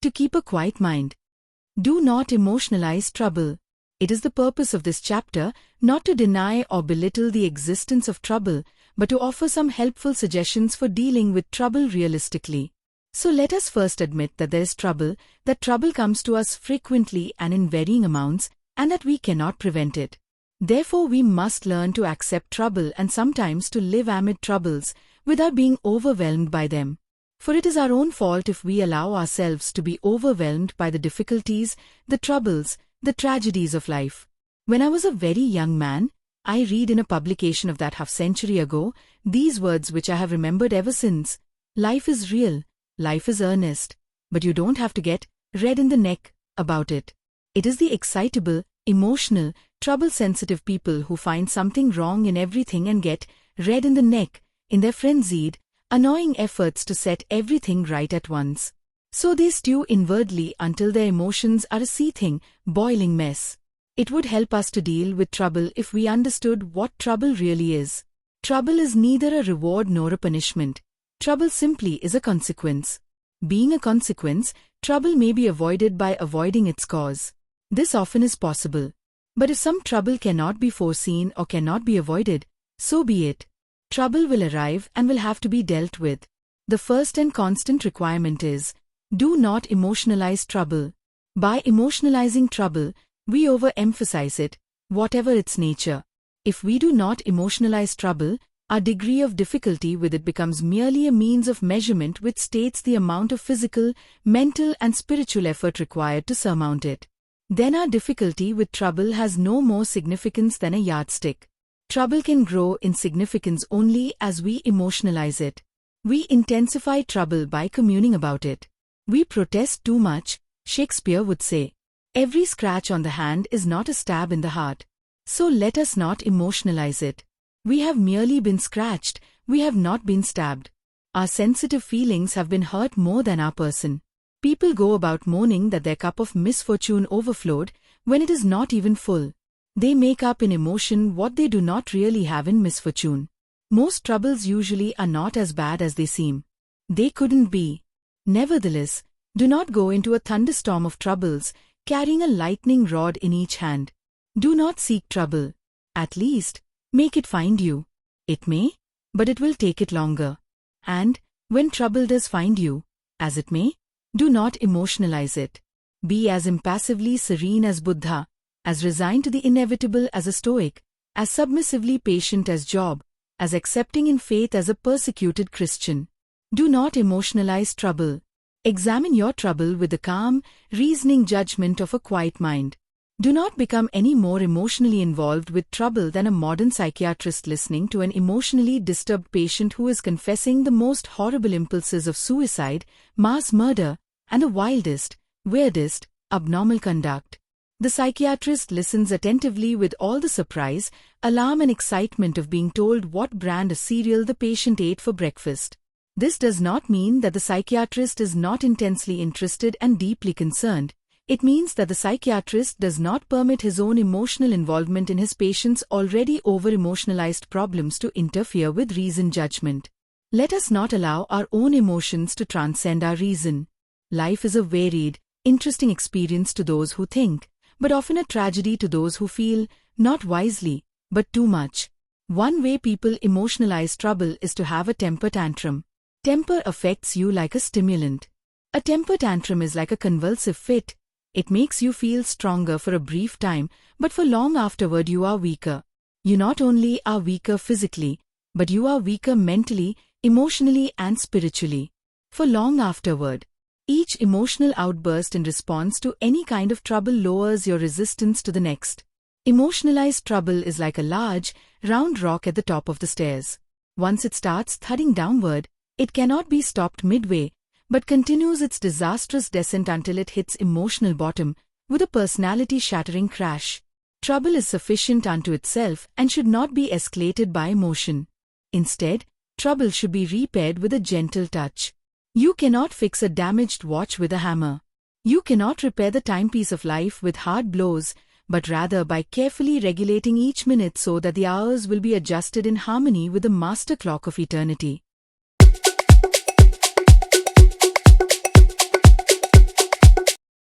To keep a quiet mind. Do not emotionalize trouble. It is the purpose of this chapter not to deny or belittle the existence of trouble, but to offer some helpful suggestions for dealing with trouble realistically. So let us first admit that there is trouble, that trouble comes to us frequently and in varying amounts, and that we cannot prevent it. Therefore, we must learn to accept trouble and sometimes to live amid troubles, without being overwhelmed by them. For it is our own fault if we allow ourselves to be overwhelmed by the difficulties, the troubles, the tragedies of life. When I was a very young man, I read in a publication of that half-century ago, these words which I have remembered ever since. Life is real, life is earnest, but you don't have to get red in the neck about it. It is the excitable, emotional, trouble-sensitive people who find something wrong in everything and get red in the neck, in their frenzied, annoying efforts to set everything right at once. So they stew inwardly until their emotions are a seething, boiling mess. It would help us to deal with trouble if we understood what trouble really is. Trouble is neither a reward nor a punishment. Trouble simply is a consequence. Being a consequence, trouble may be avoided by avoiding its cause. This often is possible. But if some trouble cannot be foreseen or cannot be avoided, so be it. Trouble will arrive and will have to be dealt with. The first and constant requirement is, do not emotionalize trouble. By emotionalizing trouble, we overemphasize it, whatever its nature. If we do not emotionalize trouble, our degree of difficulty with it becomes merely a means of measurement which states the amount of physical, mental and spiritual effort required to surmount it. Then our difficulty with trouble has no more significance than a yardstick. Trouble can grow in significance only as we emotionalize it. We intensify trouble by communing about it. We protest too much, Shakespeare would say. Every scratch on the hand is not a stab in the heart. So let us not emotionalize it. We have merely been scratched, we have not been stabbed. Our sensitive feelings have been hurt more than our person. People go about moaning that their cup of misfortune overflowed, when it is not even full. They make up in emotion what they do not really have in misfortune. Most troubles usually are not as bad as they seem. They couldn't be. Nevertheless, do not go into a thunderstorm of troubles, carrying a lightning rod in each hand. Do not seek trouble. At least, make it find you. It may, but it will take it longer. And, when trouble does find you, as it may, do not emotionalize it. Be as impassively serene as Buddha, as resigned to the inevitable as a Stoic, as submissively patient as Job, as accepting in faith as a persecuted Christian. Do not emotionalize trouble. Examine your trouble with the calm, reasoning judgment of a quiet mind. Do not become any more emotionally involved with trouble than a modern psychiatrist listening to an emotionally disturbed patient who is confessing the most horrible impulses of suicide, mass murder, and the wildest, weirdest, abnormal conduct. The psychiatrist listens attentively with all the surprise, alarm and excitement of being told what brand of cereal the patient ate for breakfast. This does not mean that the psychiatrist is not intensely interested and deeply concerned. It means that the psychiatrist does not permit his own emotional involvement in his patient's already over-emotionalized problems to interfere with reasoned judgment. Let us not allow our own emotions to transcend our reason. Life is a varied, interesting experience to those who think, but often a tragedy to those who feel, not wisely, but too much. One way people emotionalize trouble is to have a temper tantrum. Temper affects you like a stimulant. A temper tantrum is like a convulsive fit. It makes you feel stronger for a brief time, but for long afterward you are weaker. You not only are weaker physically, but you are weaker mentally, emotionally and spiritually. For long afterward. Each emotional outburst in response to any kind of trouble lowers your resistance to the next. Emotionalized trouble is like a large, round rock at the top of the stairs. Once it starts thudding downward, it cannot be stopped midway, but continues its disastrous descent until it hits emotional bottom, with a personality-shattering crash. Trouble is sufficient unto itself and should not be escalated by emotion. Instead, trouble should be repaired with a gentle touch. You cannot fix a damaged watch with a hammer. You cannot repair the timepiece of life with hard blows, but rather by carefully regulating each minute so that the hours will be adjusted in harmony with the master clock of eternity.